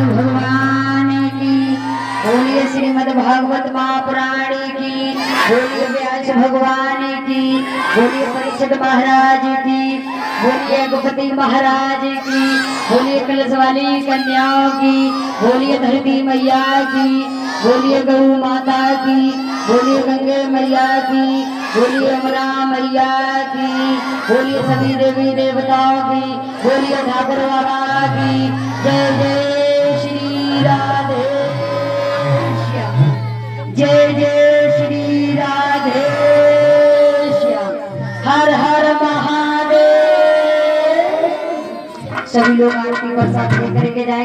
भगवान की बोलिए, श्रीमद् भागवत महापुराण की बोलिए, व्यास भगवान की बोलिए, परीक्षित महाराज की बोलिए, गुपति महाराज की बोलिए, कलश वाली कन्याओं की बोलिए, धरती मैया की बोलिए, गौ माता की बोलिए, गंगे मैया की बोलिए, यमुना मैया की बोलिए, सभी देवी देवताओं की बोलिए, ठाकुर बाबा की जय जय श्री राधे श्याम, जय जय श्री राधे श्याम, हर हर महादेव। सभी लोग आरती प्रसाद लेकर के जाएंगे।